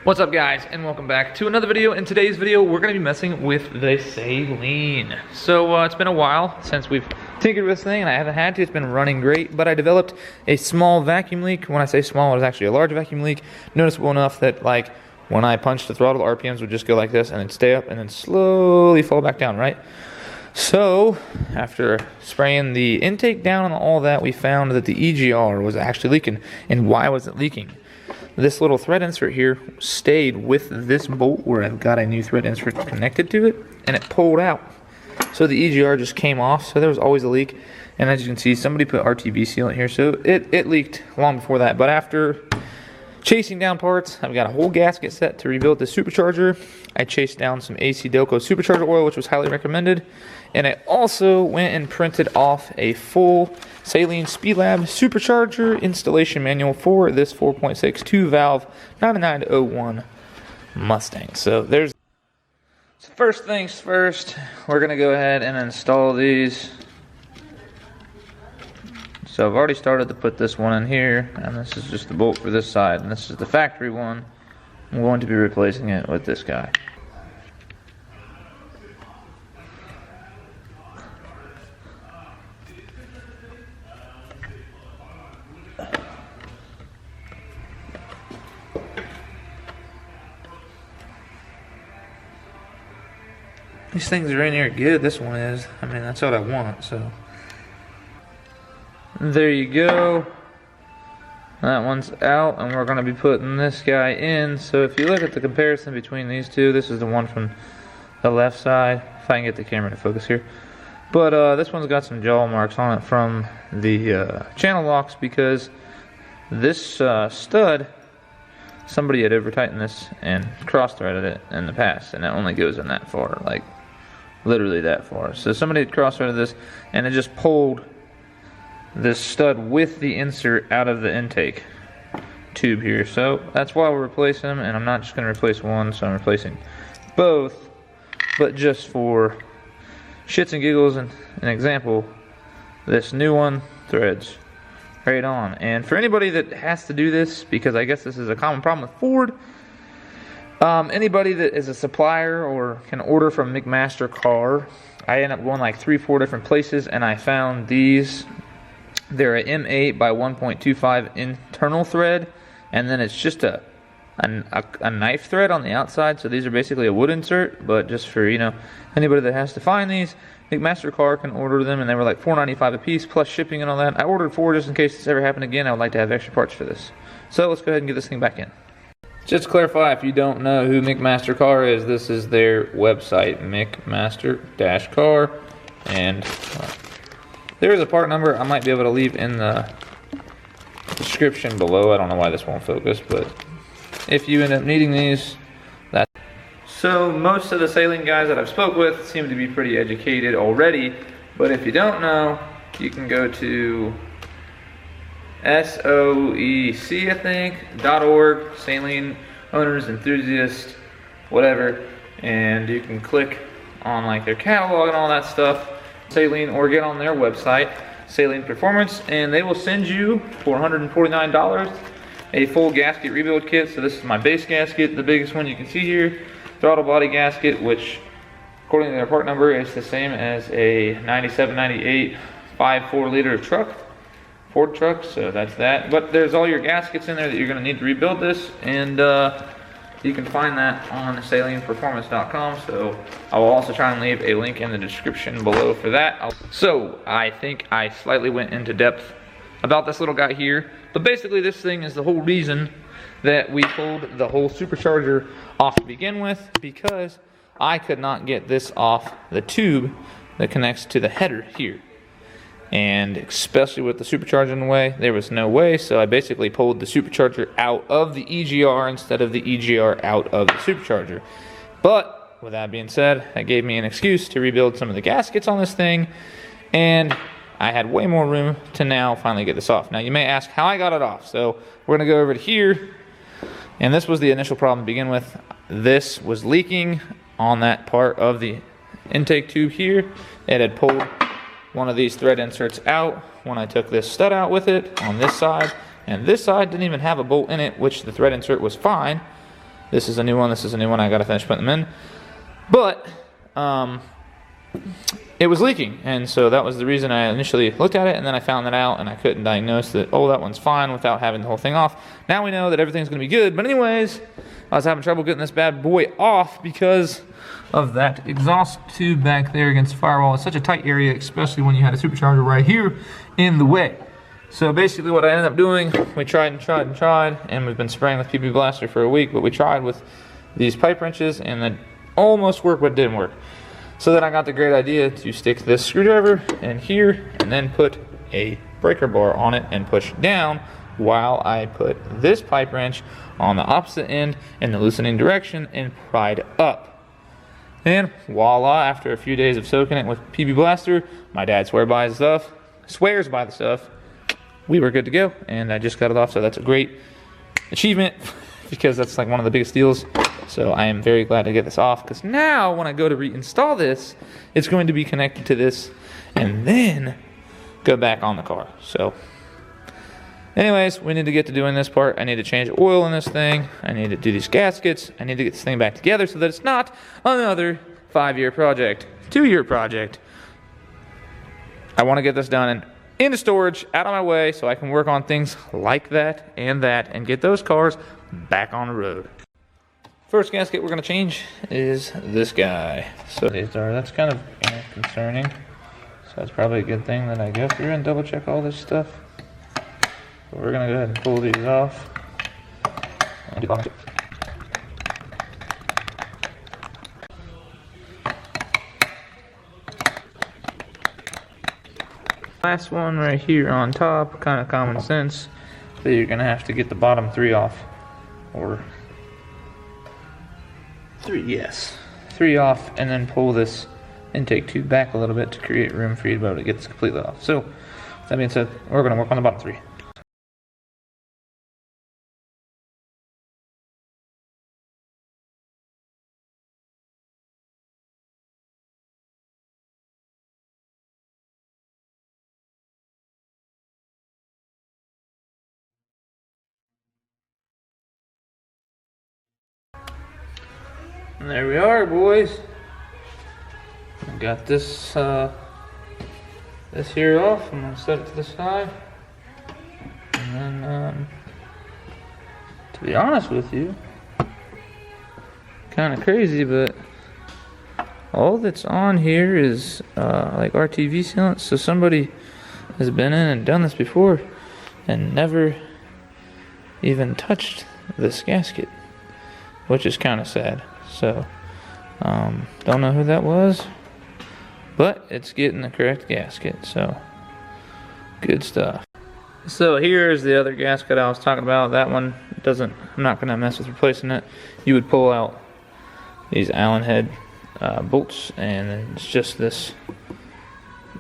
What's up guys, and welcome back to another video. In today's video, we're going to be messing with the Saleen. So it's been a while since we've tinkered with this thing, and I haven't had to. It's been running great, but I developed a small vacuum leak. When I say small, it was actually a large vacuum leak, noticeable enough that like when I punched the throttle, RPMs would just go like this and then stay up and then slowly fall back down, right? So after spraying the intake down and all that, we found that the EGR was actually leaking. And why was it leaking? This little thread insert here stayed with this bolt where I've got a new thread insert connected to it, and it pulled out. So the EGR just came off, so there was always a leak. And as you can see, somebody put RTB sealant here, so it leaked long before that. But after chasing down parts, I've got a whole gasket set to rebuild the supercharger. I chased down some AC Delco supercharger oil, which was highly recommended. And I also went and printed off a full Saleen Speedlab supercharger installation manual for this 4.6 2-valve 9901 Mustang. So first things first, we're going to go ahead and install these. So I've already started to put this one in here, and this is just the bolt for this side, and this is the factory one. I'm going to be replacing it with this guy. These things are in here good. This one is. I mean, that's what I want, so. There you go. That one's out, and we're going to be putting this guy in. So if you look at the comparison between these two, this is the one from the left side. If I can get the camera to focus here. But this one's got some jaw marks on it from the channel locks, because this stud, somebody had over tightened this and cross threaded it in the past, and it only goes in that far, like literally that far. So somebody had cross threaded this, and it just pulled this stud with the insert out of the intake tube here. So that's why we're replacing them, and I'm not just going to replace one, so I'm replacing both. But just for shits and giggles and an example, this new one threads right on. And for anybody that has to do this, because I guess this is a common problem with Ford, anybody that is a supplier or can order from McMaster Car, I end up going like 3-4 different places, and I found these. They're a M8 by 1.25 internal thread, and then it's just a knife thread on the outside. So these are basically a wood insert, but just for, you know, anybody that has to find these, McMaster Car can order them, and they were like $4.95 a piece plus shipping and all that. I ordered 4 just in case this ever happened again. I would like to have extra parts for this. So let's go ahead and get this thing back in. Just to clarify, if you don't know who McMaster Car is, this is their website, McMaster-Car, and there is a part number I might be able to leave in the description below. I don't know why this won't focus, but if you end up needing these, that's... So most of the Saleen guys that I've spoke with seem to be pretty educated already, but if you don't know, you can go to SOEC, I think, .org, Saleen Owners Enthusiast, whatever, and you can click on like their catalog and all that stuff, Saleen, or get on their website, Saleen Performance, and they will send you for $149 a full gasket rebuild kit. So this is my base gasket, the biggest one you can see here, throttle body gasket, which according to their part number is the same as a 97-98 5.4 liter truck, Ford truck, so that's that. But there's all your gaskets in there that you're going to need to rebuild this, and you can find that on SaleenPerformance.com. So I will also try and leave a link in the description below for that. So I think I slightly went into depth about this little guy here, but basically this thing is the whole reason that we pulled the whole supercharger off to begin with, because I could not get this off the tube that connects to the header here. And especially with the supercharger in the way, there was no way, so I basically pulled the supercharger out of the EGR instead of the EGR out of the supercharger. But with that being said, that gave me an excuse to rebuild some of the gaskets on this thing, and I had way more room to now finally get this off. Now you may ask how I got it off, so we're going to go over to here, and this was the initial problem to begin with. This was leaking on that part of the intake tube here. It had pulled one of these thread inserts out when I took this stud out with it on this side, and this side didn't even have a bolt in it, which the thread insert was fine. This is a new one, this is a new one. I gotta finish putting them in. But, it was leaking, and so that was the reason I initially looked at it, and then I found that out, and I couldn't diagnose that, oh, that one's fine, without having the whole thing off. Now we know that everything's gonna be good, but anyways, I was having trouble getting this bad boy off because of that exhaust tube back there against the firewall. It's such a tight area, especially when you had a supercharger right here in the way. So basically what I ended up doing, we tried and tried and tried, and we've been spraying with PB Blaster for a week, but we tried with these pipe wrenches, and that almost worked, but it didn't work. So then I got the great idea to stick this screwdriver in here, and then put a breaker bar on it and push down, while I put this pipe wrench on the opposite end in the loosening direction and pried up. And voila, after a few days of soaking it with PB Blaster, my dad swears by the stuff, we were good to go, and I just got it off, so that's a great achievement because that's like one of the biggest deals. So I am very glad to get this off, because now when I go to reinstall this, it's going to be connected to this and then go back on the car. So anyways, we need to get to doing this part. I need to change oil in this thing. I need to do these gaskets. I need to get this thing back together so that it's not another 5-year project, 2-year project. I want to get this done and into storage, out of my way, so I can work on things like that, and get those cars back on the road. First gasket we're going to change is this guy. So that's kind of concerning. So it's probably a good thing that I go through and double check all this stuff. But we're going to go ahead and pull these off. And do bottom. Last one right here on top, kind of common sense, that you're going to have to get the bottom 3 off. Or 3, yes. 3 off, and then pull this intake tube back a little bit to create room for you to be able to get this completely off. So, that being said, we're going to work on the bottom 3. And there we are, boys. Got this this here off. I'm gonna set it to the side. And then, to be honest with you, kind of crazy, but all that's on here is like RTV sealant. So somebody has been in and done this before and never even touched this gasket, which is kind of sad. So, don't know who that was, but it's getting the correct gasket, so good stuff. So here's the other gasket I was talking about. That one I'm not gonna mess with replacing it. You would pull out these Allen head bolts, and it's just this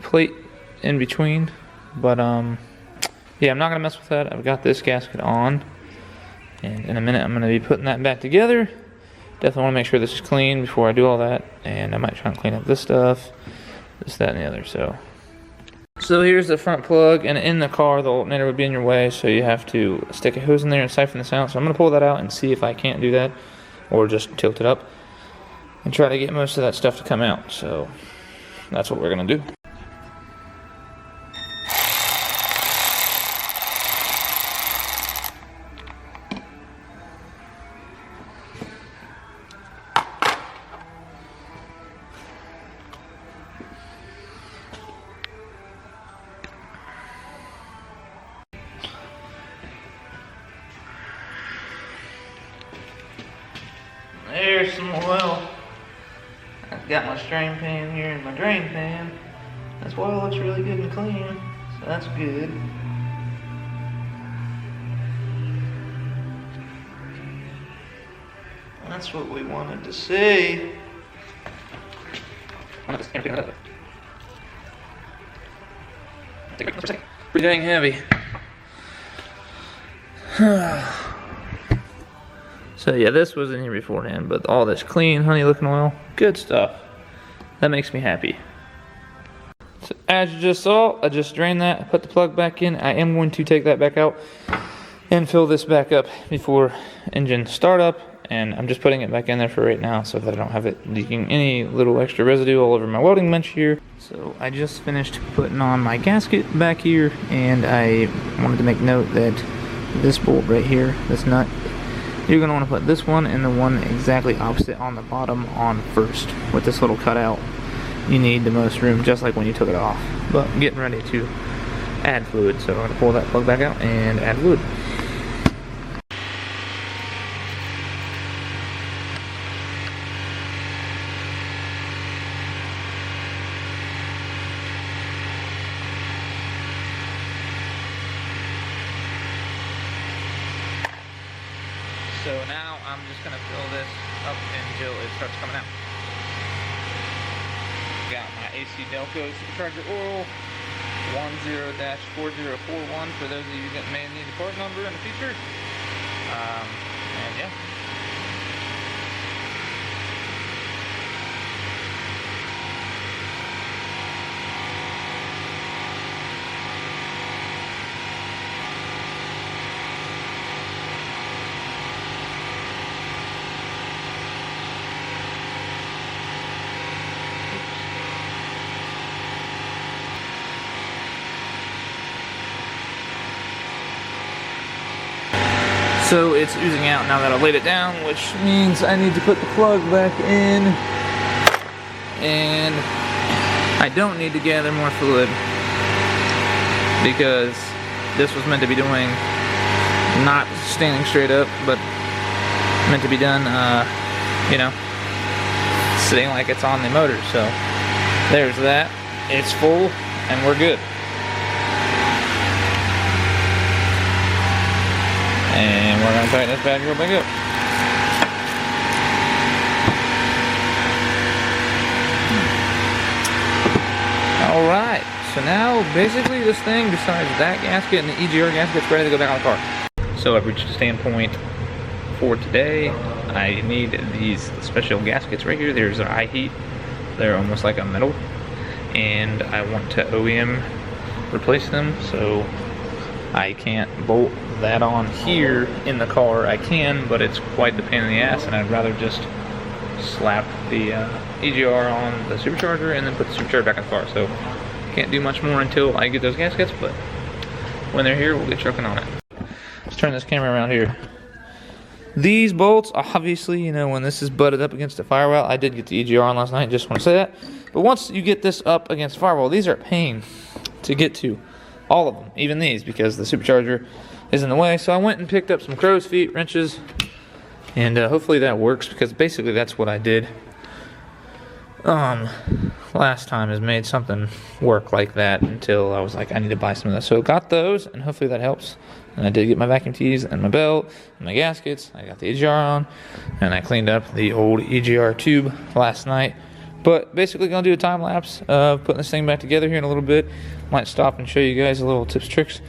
plate in between. But yeah, I'm not gonna mess with that. I've got this gasket on, and in a minute I'm gonna be putting that back together. Definitely want to make sure this is clean before I do all that, and I might try and clean up this stuff, this, that, and the other. So here's the front plug, and in the car the alternator would be in your way, so you have to stick a hose in there and siphon this out. So I'm going to pull that out and see if I can't do that, or just tilt it up and try to get most of that stuff to come out. So that's what we're going to do. There's some oil. I've got my strain pan here and my drain pan. This oil looks really good and clean, so that's good. That's what we wanted to see. Pretty dang heavy. So yeah, this was in here beforehand, but all this clean, honey looking oil, good stuff. That makes me happy. So as you just saw, I just drained that, I put the plug back in. I am going to take that back out and fill this back up before engine startup, and I'm just putting it back in there for right now so that I don't have it leaking any little extra residue all over my welding bench here. So I just finished putting on my gasket back here, and I wanted to make note that this bolt right here, this nut, you're going to want to put this one and the one exactly opposite on the bottom on first with this little cutout. You need the most room, just like when you took it off. But I'm getting ready to add fluid, so I'm going to pull that plug back out and add fluid. So now I'm just going to fill this up until it starts coming out. Got my AC Delco supercharger oil 10-4041 for those of you that may need the part number in the future. And yeah. So it's oozing out now that I've laid it down, which means I need to put the plug back in, and I don't need to gather more fluid because this was meant to be doing not standing straight up, but meant to be done, you know, sitting like it's on the motor. So there's that. It's full and we're good. And we're going to tighten this bad girl back up. Alright, so now basically this thing, besides that gasket and the EGR gasket, is ready to go back on the car. So I've reached a standpoint for today. I need these special gaskets right here. There's eye heat. They're almost like a metal. And I want to OEM replace them, so I can't bolt that on here in the car. I can, but it's quite the pain in the ass, and I'd rather just slap the EGR on the supercharger and then put the supercharger back in the car. So can't do much more until I get those gaskets, but when they're here, we'll get trucking on it. Let's turn this camera around here. These bolts, obviously, you know, when this is butted up against the firewall, I did get the EGR on last night, just want to say that. But once you get this up against the firewall, these are a pain to get to. All of them, even these, because the supercharger is in the way. So I went and picked up some crow's feet wrenches, and hopefully that works, because basically that's what I did last time, is made something work like that until I was like, I need to buy some of that. So got those, and hopefully that helps. And I did get my vacuum tees and my belt and my gaskets. I got the EGR on, and I cleaned up the old EGR tube last night. But basically gonna do a time lapse of putting this thing back together here in a little bit. Might stop and show you guys a little tips, tricks.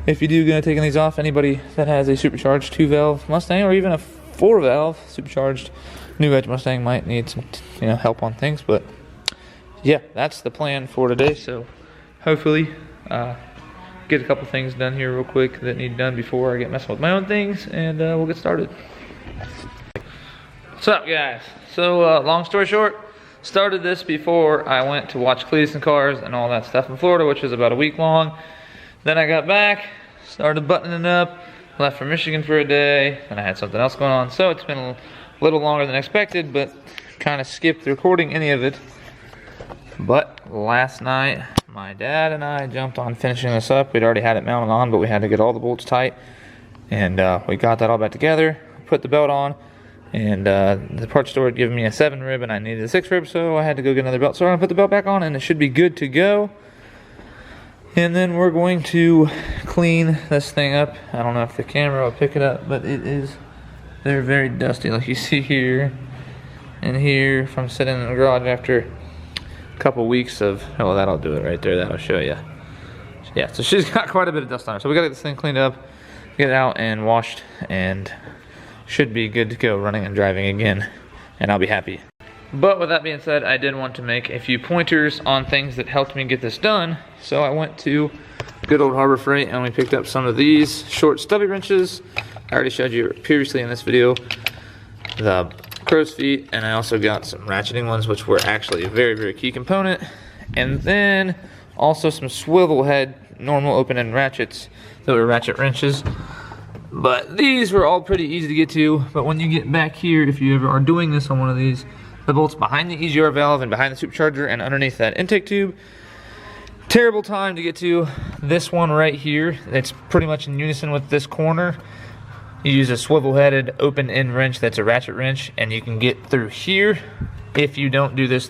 If you do gonna taking these off, anybody that has a supercharged 2-valve Mustang or even a 4-valve supercharged new age Mustang might need some, you know, help on things. But yeah, that's the plan for today. So hopefully get a couple things done here real quick that need done before I get messing with my own things, and we'll get started. What's up, guys? So long story short, started this before I went to watch Cletus and Cars and all that stuff in Florida, which was about a week long. Then I got back, started buttoning up, left for Michigan for a day, and I had something else going on. So it's been a little longer than expected, but kind of skipped recording any of it. But last night, my dad and I jumped on finishing this up. We'd already had it mounted on, but we had to get all the bolts tight. And we got that all back together, put the belt on. And the parts store had given me a 7-rib, and I needed a 6-rib, so I had to go get another belt. So I'm going to put the belt back on, and it should be good to go. And then we're going to clean this thing up. I don't know if the camera will pick it up, but they're very dusty, like you see here and here from sitting in the garage after a couple weeks of, oh, that'll do it right there. That'll show you. Yeah, so she's got quite a bit of dust on her. So we got to get this thing cleaned up, get it out and washed, and should be good to go running and driving again, and I'll be happy. But with that being said, I did want to make a few pointers on things that helped me get this done. So I went to good old Harbor Freight and we picked up some of these short stubby wrenches. I already showed you previously in this video. the crow's feet, and I also got some ratcheting ones, which were actually a very, very key component. And then also some swivel head, normal open end ratchets that were ratchet wrenches. But these were all pretty easy to get to. But when you get back here, if you ever are doing this on one of these, the bolts behind the EGR valve and behind the supercharger and underneath that intake tube, terrible time to get to. This one right here, it's pretty much in unison with this corner. You use a swivel-headed open-end wrench that's a ratchet wrench, and you can get through here. If you don't do this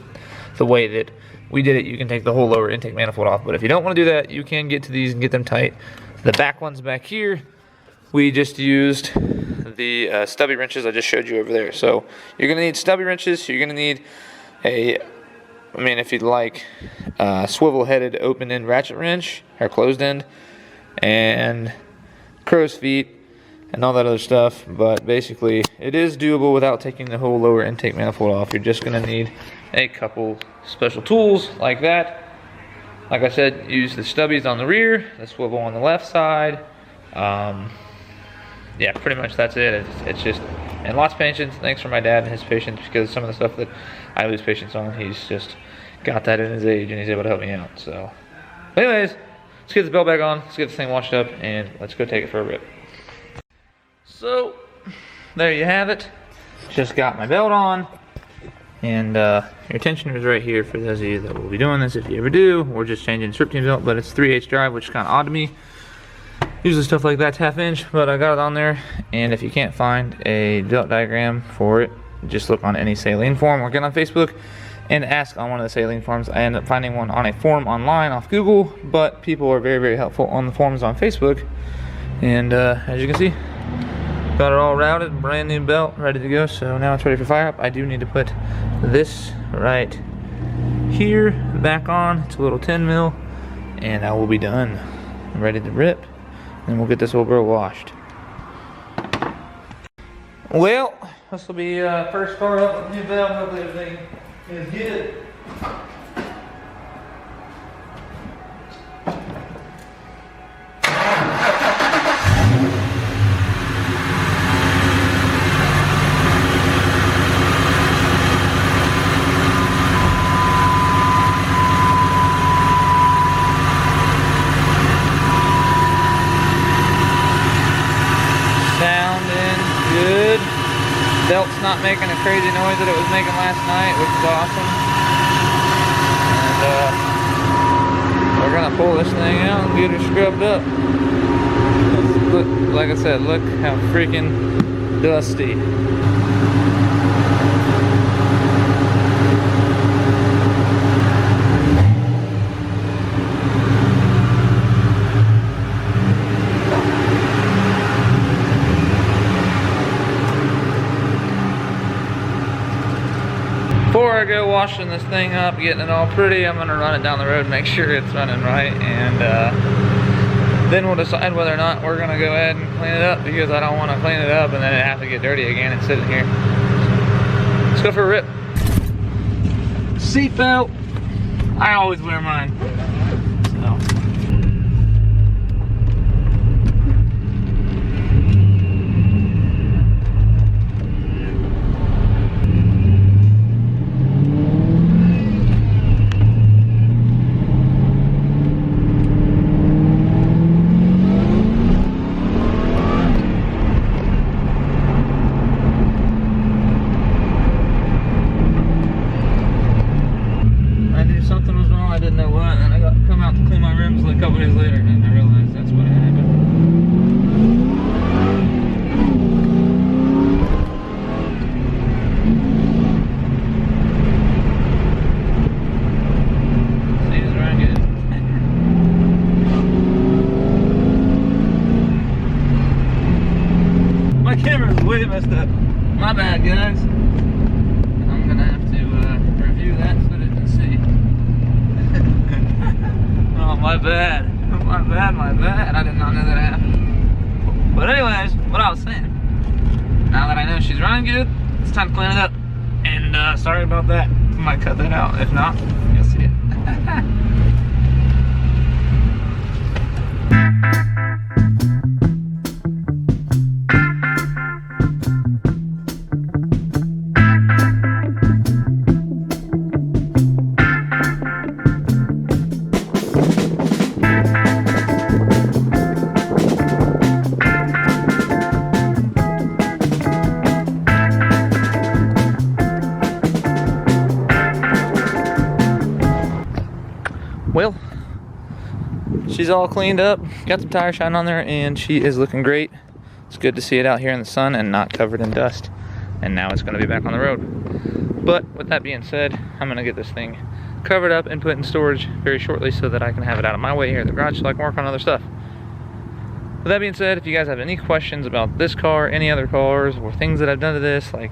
the way that we did it, you can take the whole lower intake manifold off. But if you don't want to do that, you can get to these and get them tight. The back ones back here, we just used the stubby wrenches I just showed you over there. So you're going to need stubby wrenches. You're going to need if you'd like, swivel-headed open-end ratchet wrench, or closed-end, and crow's feet, and all that other stuff. But basically, it is doable without taking the whole lower intake manifold off. You're just going to need a couple special tools like that. Like I said, use the stubbies on the rear, the swivel on the left side. Yeah, pretty much that's it. It's just, and lots of patience. Thanks for my dad and his patience, because some of the stuff that I lose patience on, he's just got that in his age and he's able to help me out. So, anyways, let's get the belt back on, let's get this thing washed up, and let's go take it for a rip. So, there you have it. Just got my belt on, and your tensioner is right here for those of you that will be doing this if you ever do. We're just changing the strip team belt, but it's 3/8 drive, which is kind of odd to me. Usually stuff like that's 1/2 inch, but I got it on there. And if you can't find a belt diagram for it, just look on any Saleen forum or get on Facebook and ask on one of the Saleen forums. I ended up finding one on a forum online off Google, but people are very, very helpful on the forums on Facebook. And as you can see, got it all routed, brand new belt, ready to go. So now it's ready for fire up. I do need to put this right here back on. It's a little 10 mil, and I will be done, ready to rip. And we'll get this old girl washed. Well, this will be first start up with the new belt. Hopefully everything is good. Belt's not making a crazy noise that it was making last night, which is awesome. And we're gonna pull this thing out and get her scrubbed up. Look, like I said, look how freaking dusty. Before I go washing this thing up, getting it all pretty, I'm gonna run it down the road, make sure it's running right, and then we'll decide whether or not we're gonna go ahead and clean it up, because I don't want to clean it up and then it have to get dirty again and sit in here. Let's go for a rip. Seatbelt. I always wear mine. So. Messed up. My bad, guys. I'm gonna have to review that so that it can see. Oh, my bad. My bad. I did not know that happened. But anyways, what I was saying, now that I know she's running good, it's time to clean it up. And sorry about that. I might cut that out. If not, you'll see it. she's all cleaned up, got some tire shine on there, and she is looking great. It's good to see it out here in the sun and not covered in dust. And now it's gonna be back on the road. But with that being said, I'm gonna get this thing covered up and put in storage very shortly so that I can have it out of my way here in the garage so I can work on other stuff. With that being said, if you guys have any questions about this car, any other cars, or things that I've done to this, like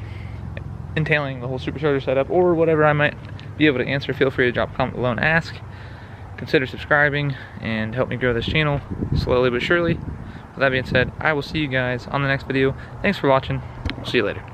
entailing the whole supercharger setup, or whatever I might be able to answer, feel free to drop a comment below and ask. Consider subscribing and help me grow this channel slowly but surely. With that being said, I will see you guys on the next video. Thanks for watching. See you later.